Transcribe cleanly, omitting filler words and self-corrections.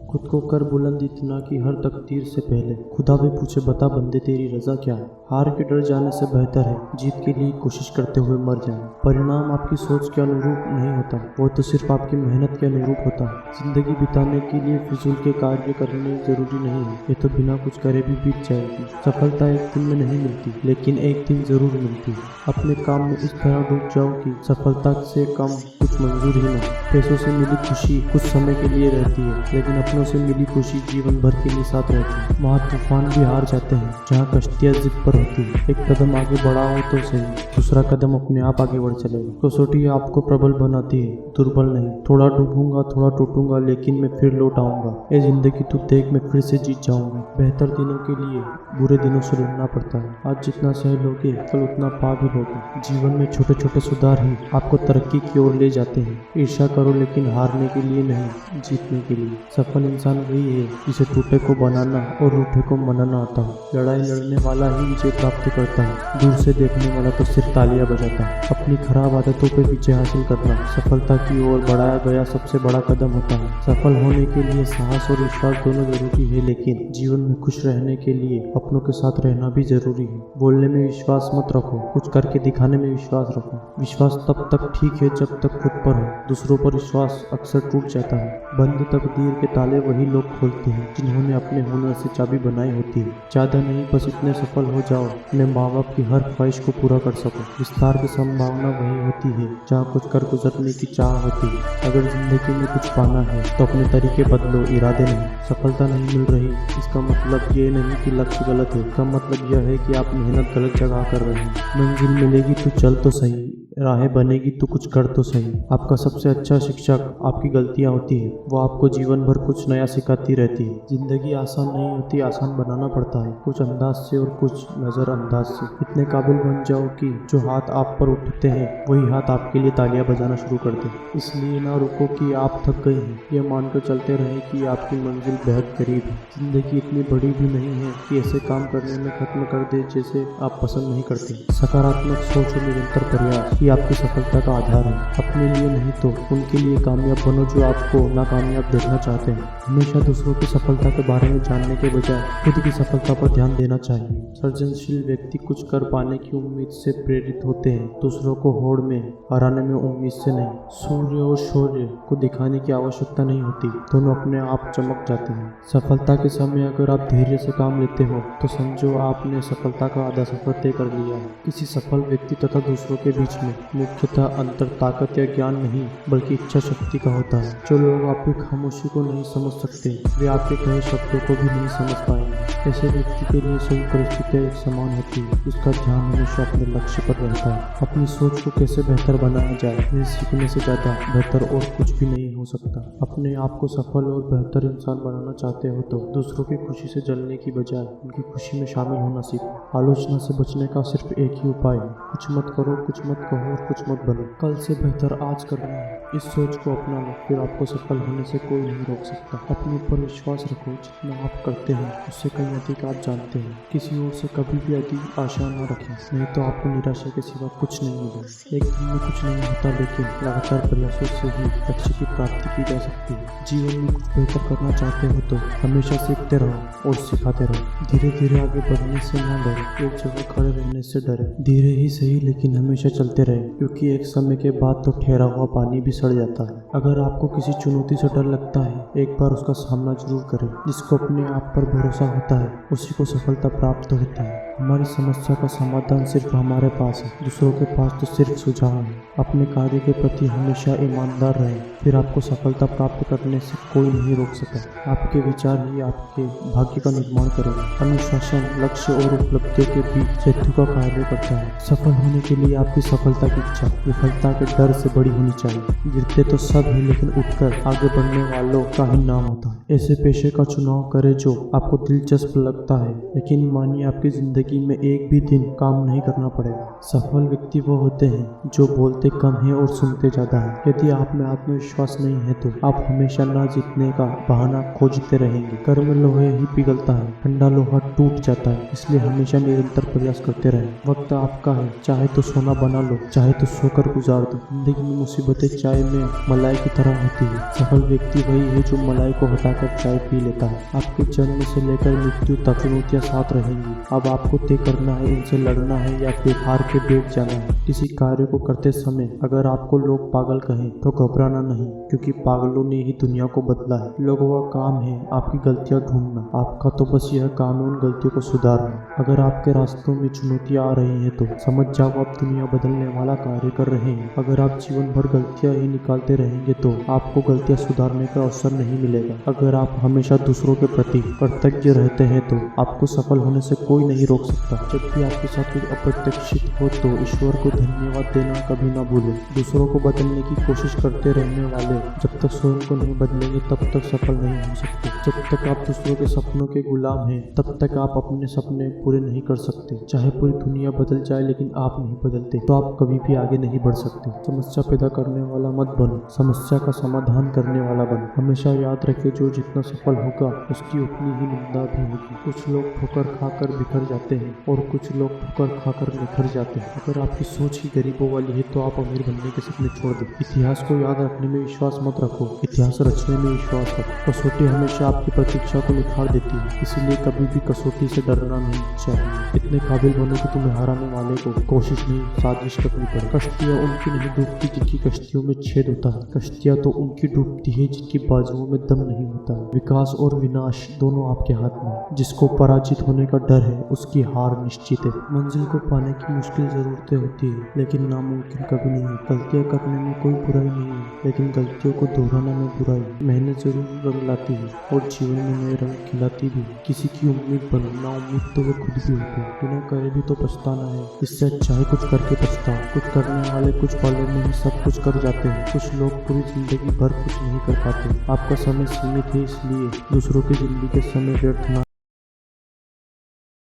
खुद को कर बुलंद इतना कि हर तकदीर से पहले खुदा भी पूछे बता बंदे तेरी रजा क्या है। हार के डर जाने से बेहतर है जीत के लिए कोशिश करते हुए मर जाए। परिणाम आपकी सोच के अनुरूप नहीं होता, वो तो सिर्फ आपकी मेहनत के अनुरूप होता है। जिंदगी बिताने के लिए फिजूल के कार्य करने जरूरी नहीं है, ये तो बिना कुछ करे भी बीत जाएगी। सफलता एक दिन में नहीं मिलती, लेकिन एक दिन जरूर मिलती है। अपने काम में इस तरह डूब जाओ कि सफलता से कम कुछ मंजूर ही ना। पैसों से मिली खुशी कुछ समय के लिए रहती है, लेकिन अपनों से मिली खुशी जीवन भर के लिए साथ रहती है। वहाँ तूफान भी हार जाते हैं जहाँ कश्तियाँ जिद पर होती है। एक कदम आगे बढ़ाओ तो सही, दूसरा कदम अपने आप आगे बढ़ चलेगा। कसौटी आपको प्रबल बनाती है, दुर्बल नहीं। थोड़ा डूबूंगा, थोड़ा टूटूंगा, लेकिन मैं फिर लौट आऊंगा। ये जिंदगी तू देख, मैं फिर से जीत जाऊंगा। बेहतर दिनों के लिए बुरे दिनों से लड़ना पड़ता है। आज जितना सह लोगे कल उतना पा भी लोगे। जीवन में छोटे छोटे सुधार ही आपको तरक्की की ओर ले जाते हैं। ईर्ष्या करो लेकिन हारने के लिए नहीं, जीतने के लिए। सफल इंसान वही है जिसे टूटे को बनाना और रूठे को मनाना आता हो। लड़ाई लड़ने वाला ही विजय प्राप्त करता है, दूर से देखने वाला तो सिर्फ तालियां बजाता है। अपनी खराब आदतों पर विजय हासिल करना सफलता की ओर बढ़ाया गया सबसे बड़ा कदम होता है। सफल होने के लिए साहस और विश्वास दोनों जरूरी है, लेकिन जीवन में खुश रहने के लिए अपनों के साथ रहना भी जरूरी है। बोलने में विश्वास मत रखो, कुछ करके दिखाने में विश्वास रखो। विश्वास तब तक ठीक है जब तक खुद पर हो, दूसरों पर विश्वास अक्सर टूट जाता है। बंद तकदीर के ताले वही लोग खोलते हैं जिन्होंने अपने हुनर से चाबी बनाई होती है। ज्यादा नहीं, बस इतने सफल हो जाओ अपने माँ बाप की हर ख्वाहिश को पूरा कर सको। विस्तार की संभावना वही होती है जहाँ कुछ कर गुजरने की चाह होती है। अगर जिंदगी में कुछ पाना है तो अपने तरीके बदलो, इरादे नहीं। सफलता नहीं मिल रही इसका मतलब ये नहीं कि लक्ष्य गलत है, इसका मतलब यह है कि आप मेहनत गलत जगह कर रहे हैं। मंजिल मिलेगी तो चल तो सही, राहें बनेगी तो कुछ कर तो सही। आपका सबसे अच्छा शिक्षक आपकी गलतियां होती है, वो आपको जीवन भर कुछ नया सिखाती रहती है। जिंदगी आसान नहीं होती, आसान बनाना पड़ता है, कुछ अंदाज से और कुछ नजरअंदाज से। इतने काबिल बन जाओ कि जो हाथ आप पर उठते हैं वही हाथ आपके लिए तालियां बजाना शुरू कर दे। इसलिए ना रुको कि आप थक गए हैं, यह मानकर चलते रहे कि आपकी मंजिल बेहद करीब है। जिंदगी इतनी बड़ी भी नहीं है कि ऐसे काम करने में खत्म कर दे जैसे आप पसंद नहीं करते। सकारात्मक सोच और निरंतर प्रयास आपकी सफलता का आधार है। अपने लिए नहीं तो उनके लिए कामयाब बनो जो आपको नाकामयाब देखना चाहते हैं। हमेशा दूसरों की सफलता के बारे में जानने के बजाय खुद की सफलता पर ध्यान देना चाहिए। सृजनशील व्यक्ति कुछ कर पाने की उम्मीद से प्रेरित होते हैं, दूसरों को होड़ में हराने में उम्मीद से नहीं। सूर्य और शौर्य को दिखाने की आवश्यकता नहीं होती, दोनों अपने आप चमक जाते हैं। सफलता के समय अगर आप धैर्य से काम लेते हो तो समझो आपने सफलता का आधा सफर तय कर लिया है। किसी सफल व्यक्ति तथा दूसरों के बीच में मुख्यतः अंतर ताकत या ज्ञान नहीं बल्कि इच्छा शक्ति का होता है। जो लोग आपकी खामोशी को नहीं समझ सकते वे आपके कहे शब्दों को भी नहीं समझ पाएंगे। ऐसे व्यक्ति के लिए सभी परिस्थितियां एक समान होती है, उसका ध्यान हमेशा अपने लक्ष्य पर रहता है। अपनी सोच को कैसे बेहतर बनाया जाए यह सीखने से ज्यादा बेहतर और कुछ भी नहीं हो सकता। अपने आप को सफल और बेहतर इंसान बनाना चाहते हो तो दूसरों की खुशी से जलने की बजाय उनकी खुशी में शामिल होना सीखो। आलोचना से बचने का सिर्फ एक ही उपाय है, कुछ मत करो, कुछ मत कहो और कुछ मत बनो। कल से बेहतर आज करना है, इस सोच को अपना लो, फिर आपको सफल होने से कोई नहीं रोक सकता। अपने ऊपर विश्वास रखो, जितना आप करते हैं उससे कहीं अधिक आप जानते हैं। किसी और से कभी भी अधिक आशा न रखें, नहीं तो आपको निराशा के सिवा कुछ नहीं मिलेगा। एक दिन में कुछ नहीं होता, लेकिन लगातार प्रयासों से ही लक्ष्य की प्राप्ति की जा सकती है। जीवन में कुछ बेहतर करना चाहते हो तो हमेशा सीखते रहो और सिखाते रहो। धीरे धीरे आगे बढ़ने से न डरे, एक जगह खड़े रहने से डरे। धीरे ही सही लेकिन हमेशा चलते रहे, क्योंकि एक समय के बाद तो ठहरा हुआ पानी भी सड़ जाता है। अगर आपको किसी चुनौती से डर लगता है, एक बार उसका सामना जरूर करें। जिसको अपने आप पर भरोसा होता है उसी को सफलता प्राप्त होती है। हमारी समस्या का समाधान सिर्फ हमारे पास है, दूसरों के पास तो सिर्फ सुझाव है। अपने कार्य के प्रति हमेशा ईमानदार रहें, फिर आपको सफलता प्राप्त करने से कोई नहीं रोक सका। आपके विचार ही आपके भाग्य का निर्माण करेंगे। अनुशासन, लक्ष्य और उपलब्धियों के बीच सेतु का कार्य करता है। सफल होने के लिए आपकी सफलता की इच्छा विफलता के डर से बड़ी होनी चाहिए। गिरते तो सब है, लेकिन उठकर आगे बढ़ने वालों का ही नाम होता है। ऐसे पेशे का चुनाव करें जो आपको दिलचस्प लगता है। यकीन मानिए आपकी जिंदगी जिंदगी में एक भी दिन काम नहीं करना पड़ेगा। सफल व्यक्ति वो होते हैं जो बोलते कम है और सुनते ज्यादा है। यदि आप में आत्मविश्वास नहीं है तो आप हमेशा ना जीतने का बहाना खोजते रहेंगे। गर्म लोहे ही पिघलता है, ठंडा लोहा टूट जाता है, इसलिए हमेशा निरंतर प्रयास करते रहें। वक्त आपका है, चाहे तो सोना बना लो, चाहे तो सोकर गुजार दो। जिंदगी में मुसीबतें चाय में मलाई की तरह होती है। सफल व्यक्ति वही है जो मलाई को हटाकर चाय पी लेता है। आपके जन्म से लेकर मृत्यु तक चुनौतियां साथ रहेंगी। अब आपको तय करना है इनसे लड़ना है या फिर हार के बैठ जाना है। किसी कार्य को करते समय अगर आपको लोग पागल कहें तो घबराना नहीं, क्योंकि पागलों ने ही दुनिया को बदला है। लोगों का काम है आपकी गलतियां ढूंढना, आपका तो बस यह कानून गलतियों को सुधारना। अगर आपके रास्तों में चुनौतियां आ रही हैं तो समझ जाओ आप दुनिया बदलने वाला कार्य कर रहे हैं। अगर आप जीवन भर गलतियां ही निकालते रहेंगे तो आपको गलतियां सुधारने का अवसर नहीं मिलेगा। अगर आप हमेशा दूसरों के प्रति कृतज्ञ रहते हैं तो आपको सफल होने से कोई नहीं रोक सकता। जब भी आपके साथ कुछ अप्रत्याशित हो तो ईश्वर को धन्यवाद देना कभी ना भूलें। दूसरों को बदलने की कोशिश करते रहने वाले जब तक स्वयं को नहीं बदलेंगे तब तक सफल नहीं हो सकते। जब तक आप दूसरों के सपनों के गुलाम हैं तब तक आप अपने सपने पूरे नहीं कर सकते। चाहे पूरी दुनिया बदल जाए लेकिन आप नहीं बदलते तो आप कभी भी आगे नहीं बढ़ सकते। समस्या पैदा करने वाला मत बनो, समस्या का समाधान करने वाला बनो। हमेशा याद रखें जो जितना सफल होगा उसकी उतनी ही निंदा भी होगी। कुछ लोग ठोकर खाकर बिखर जाते हैं और कुछ लोग ठोकर खाकर निखर जाते हैं। अगर आपकी सोच ही गरीबों वाली है तो आप अमीर बनने के सपने छोड़ दें। इतिहास को याद रखने में विश्वास मत रखो, इतिहास रचने में विश्वास रखो। कसौटी हमेशा आपकी प्रतीक्षा को निखार देती है, इसीलिए कभी भी कसौटी से डरना नहीं चाहिए। इतने काबिल बनो कि तुम्हें हराने वाले को कोशिश नहीं साजिश करनी पड़े। कश्तियाँ उनकी नहीं डूबती जिनकी कश्तियों में छेद होता है, कश्तियाँ तो उनकी डूबती है जिनकी बाजुओं में दम नहीं होता। विकास और विनाश दोनों आपके हाथ में। जिसको पराजित होने का डर है उसकी हार निश्चित है। मंजिल को पाने की मुश्किल जरूरतें होती है लेकिन नामुमकिन कभी नहीं है। गलतियाँ करने में कोई बुराई नहीं है लेकिन गलतियों को दोहराने में बुराई। मेहनत जरूर रंग लाती है और जीवन में नए रंग खिलाती भी। किसी की उम्मीद बनो, ना उम्मीद तो वे खुद भी होते हैं। बिना करे भी तो पछताना है, इससे अच्छा है कुछ करके पछताओ। कुछ करने वाले कुछ पलों में ही सब कुछ कर जाते हैं। कुछ लोग पूरी जिंदगी भर कुछ नहीं कर पाते। आपका समय सीमित है, इसलिए दूसरों की जिंदगी के समय व्यर्थ ना